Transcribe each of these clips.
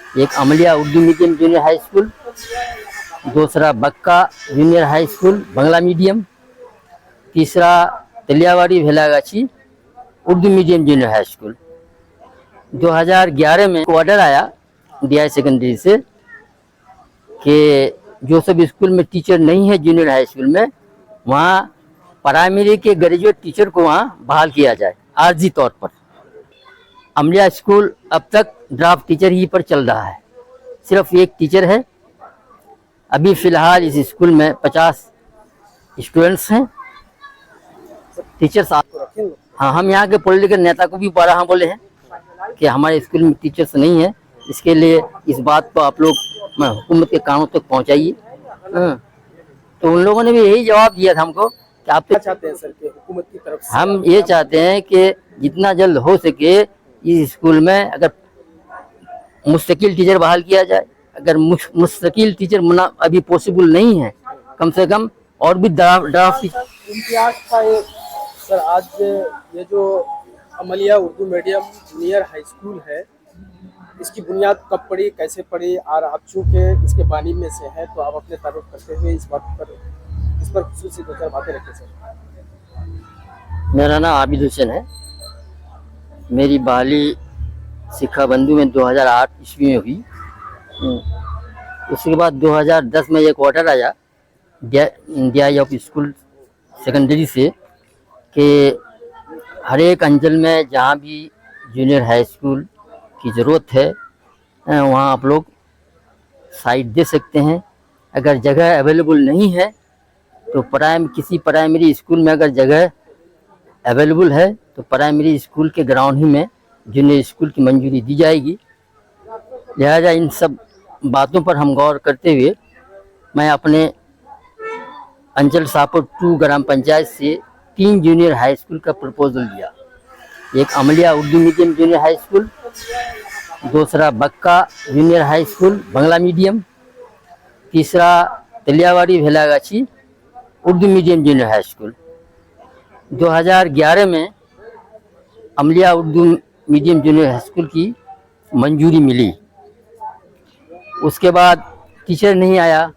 एक Amliya Urdu medium junior high school, दूसरा Bakka junior high school Bangla medium, तीसरा Taliyawadi Bhelagachhi Urdu medium junior high school. 2011 में ऑर्डर आया डीआई सेकेंडरी से कि जो सब स्कूल में टीचर नहीं है जूनियर हाई स्कूल में, वहाँ प्राइमरी के ग्रेजुएट टीचर को वहाँ बहाल किया जाए आर्जी तौर पर। अमलिया स्कूल अब तक ड्राफ्ट टीचर ही पर चल रहा है, सिर्फ एक टीचर है। अभी फिलहाल इस स्कूल में 50 स्टूडेंट्स हैं। टीचर्स हाँ, हम यहाँ के पॉलिटिकल नेता को भी बारहा बोले हैं कि हमारे स्कूल में टीचर्स नहीं है, इसके लिए इस बात को आप लोग हुकूमत के कानों तक पहुँचाइए। तो उन लोगों ने भी यही जवाब दिया था हमको कि आप चाहते हैं सर कि हुकूमत की तरफ से हम ये चाहते हैं कि जितना जल्द हो सके इस स्कूल में अगर मुस्तकिल टीचर बहाल किया जाए। अगर मुस्तकिल टीचर अभी पॉसिबल नहीं है, कम से कम और भी ड्राफ्ट इम्तियाज था ये सर। आज ये जो Amliya Urdu medium junior high school है, इसकी बुनियाद कब पड़ी, कैसे पड़ी, और आप चूँकि इसके बानी में से हैं तो आप अपने तारुफ करते हुए इस पर खुसूसी 2-4 बातें रखें सर। मेरा नाम आबिद हुसैन है। मेरी बहाली सिक्खा बंधु में 2008 ईस्वी में हुई। उसके बाद 2010 में एक ऑर्डर आया डीआई ऑफ स्कूल सेकेंडरी से कि हर एक अंचल में जहाँ भी जूनियर हाई स्कूल की ज़रूरत है वहाँ आप लोग साइट दे सकते हैं। अगर जगह अवेलेबल नहीं है तो किसी प्राइमरी स्कूल में अगर जगह अवेलेबल है तो प्राइमरी स्कूल के ग्राउंड ही में जूनियर स्कूल की मंजूरी दी जाएगी। लिहाजा इन सब बातों पर हम गौर करते हुए मैं अपने अंचल शाहपुर 2 ग्राम पंचायत से 3 जूनियर हाई स्कूल का प्रपोजल दिया। एक Amliya Urdu medium junior high school, दूसरा Bakka junior high school Bangla medium, तीसरा Taliyawadi Bhelagachhi Urdu medium junior high school. 2011 में Amliya Urdu medium junior high school की मंजूरी मिली। उसके बाद टीचर नहीं आया।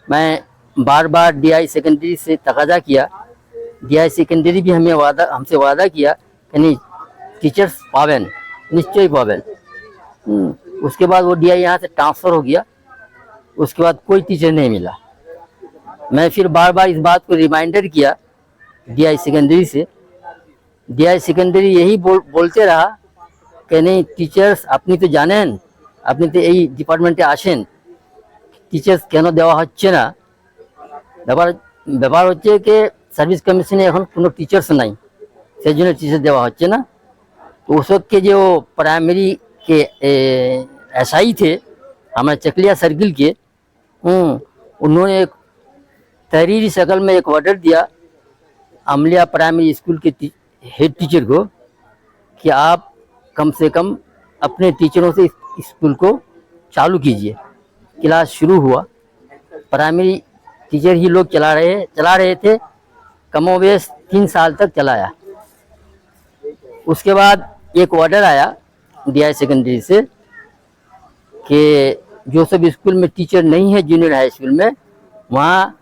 मैं बार बार डीआई सेकेंडरी से तकाजा किया। डीआई सेकेंडरी भी हमसे वादा किया कि नहीं टीचर्स पावेन, निश्चय पावेन। उसके बाद वो डीआई यहाँ से ट्रांसफ़र हो गया। उसके बाद कोई टीचर नहीं मिला। मैं फिर बार बार इस बात को रिमाइंडर किया डीआई सेकेंडरी से। डीआई सेकेंडरी यही बोलते रहा कि नहीं टीचर्स अपनी तो जानें, अपनी तो यही डिपार्टमेंटे आसें, टीचर्स केन देवा হচ্ছে না। ব্যাপার হচ্ছে कि সার্ভিস কমিশনে এখন কোনো টিচার্স নাই, সেই জন্য টিচার দেওয়া হচ্ছে না। तो उस वक्त के जो प्राइमरी के एसआई थे हमारे चकलिया सर्किल के, उन्होंने एक तहरीरी शक्ल में एक ऑर्डर दिया अमलिया प्राइमरी स्कूल के हेड टीचर को कि आप कम से कम अपने टीचरों से स्कूल को चालू कीजिए। क्लास शुरू हुआ। प्राइमरी टीचर ही लोग चला रहे थे। कमोबेश 3 साल तक चलाया। उसके बाद एक ऑर्डर आया डीआई सेकेंडरी से कि जो सब स्कूल में टीचर नहीं है जूनियर हाई स्कूल में, वहाँ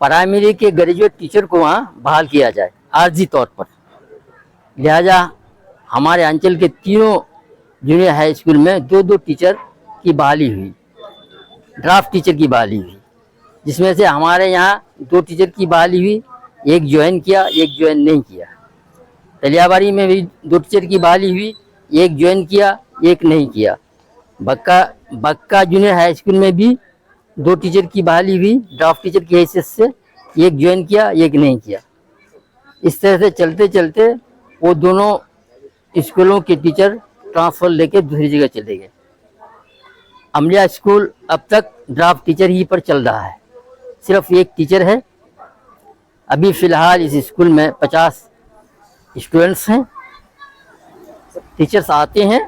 प्राइमरी के ग्रेजुएट टीचर को वहाँ बहाल किया जाए आर्जी तौर पर। लिहाजा हमारे अंचल के तीनों जूनियर हाई स्कूल में 2-2 टीचर की बहाली हुई, ड्राफ्ट टीचर की बहाली हुई, जिसमें से हमारे यहाँ 2 टीचर की बहाली हुई। एक ज्वाइन किया, एक ज्वाइन नहीं किया। तलियावाड़ी में भी 2 टीचर की बहाली हुई, एक ज्वाइन किया, एक नहीं किया। बक्का जूनियर हाई स्कूल में भी 2 टीचर की बहाली हुई ड्राफ्ट टीचर की हैसियत से, एक ज्वाइन किया, एक नहीं किया। इस तरह से चलते चलते वो दोनों स्कूलों के टीचर ट्रांसफ़र लेके दूसरी जगह चले गए। अमलिया स्कूल अब तक ड्राफ्ट टीचर ही पर चल रहा है, सिर्फ एक टीचर है। अभी फ़िलहाल इस स्कूल में 50 स्टूडेंट्स हैं। टीचर्स आते हैं,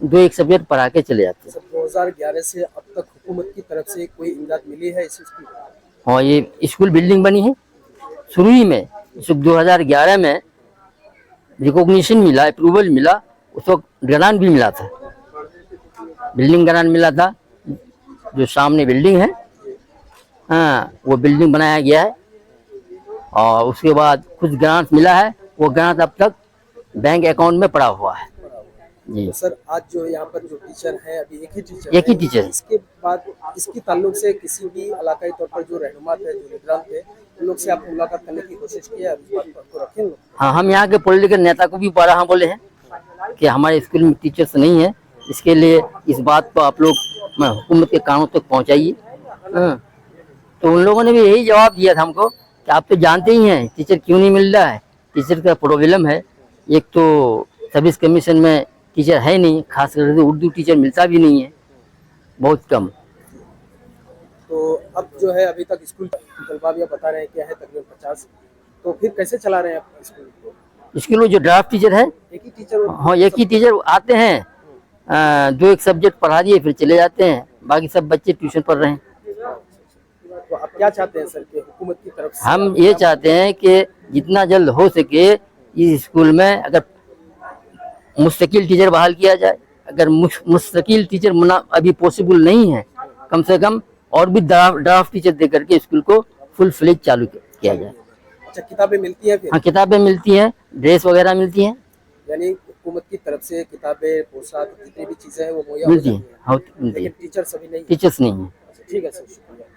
2-1 सब्जेक्ट पढ़ा के चले जाते हैं। 2011 से अब तक हुकूमत की तरफ से कोई इमदाद मिली है इस स्कूल को? हाँ, ये स्कूल बिल्डिंग बनी है। शुरू ही में 2011 में रिकॉग्निशन मिला, अप्रूवल मिला, उस वक्त ग्रांट भी मिला था। बिल्डिंग ग्रांट मिला था, जो सामने बिल्डिंग है, हाँ वो बिल्डिंग बनाया गया है। और उसके बाद कुछ ग्रांट मिला है, वो ग्रांट अब तक बैंक अकाउंट में पड़ा हुआ है जी। तो सर आज जो यहाँ पर जो टीचर है अभी एक ही टीचर एक ही है, टीचर है। इसके बाद इसकी ताल्लुक से किसी भी इलाकाई तौर पर जो रहनुमा थे, जो निगरान थे, उन लोग से आप मुलाकात करने की कोशिश की है? इस बात पर आपको रखें लोग? हाँ, हम यहाँ के पॉलिटिकल नेता को भी बारहा बोले हैं कि हमारे स्कूल में टीचर्स नहीं है, इसके लिए इस बात को आप लोग हुकूमत के कानों तक पहुँचाइए। हाँ, तो उन लोगों ने भी यही जवाब दिया था हमको कि आप तो जानते ही हैं टीचर क्यों नहीं मिल रहा है, टीचर का प्रॉब्लम है। एक तो सर्विस कमीशन में टीचर है नहीं, खास करके उर्दू टीचर मिलता भी नहीं है, बहुत कम। तो अब जो है अभी तक स्कूल तलबा भी बता रहे हैं क्या है तकरीबन 50, तो फिर कैसे चला रहे हैं आप स्कूल को? स्कूल में जो ड्राफ्ट टीचर है, एक ही टीचर? हाँ एक ही टीचर आते हैं, दो एक सब्जेक्ट पढ़ा दिए फिर चले जाते हैं, बाकी सब बच्चे ट्यूशन पढ़ रहे हैं। तो आप क्या चाहते हैं सर कि हुकूमत की तरफ से? हम ये चाहते हैं कि जितना जल्द हो सके इस स्कूल में अगर मुस्तकिल टीचर बहाल किया जाए। अगर मुस्तकिल टीचर अभी पॉसिबल नहीं है, कम से कम और भी ड्राफ्ट टीचर दे करके स्कूल को फुल फ्लेज चालू किया जाए। अच्छा, किताबें मिलती हैं फिर? हाँ, किताबें मिलती हैं, ड्रेस वगैरह मिलती हैं, यानी हुकूमत की तरफ से किताबें, पोशाक, जितनी भी चीजें हैं वो मुहैया हो मिलती जाती हैं। हैं, हाँ मिलती लेकिन है, टीचर सभी नहीं? टीचर्स नहीं है। ठीक है सर, शुक्रिया।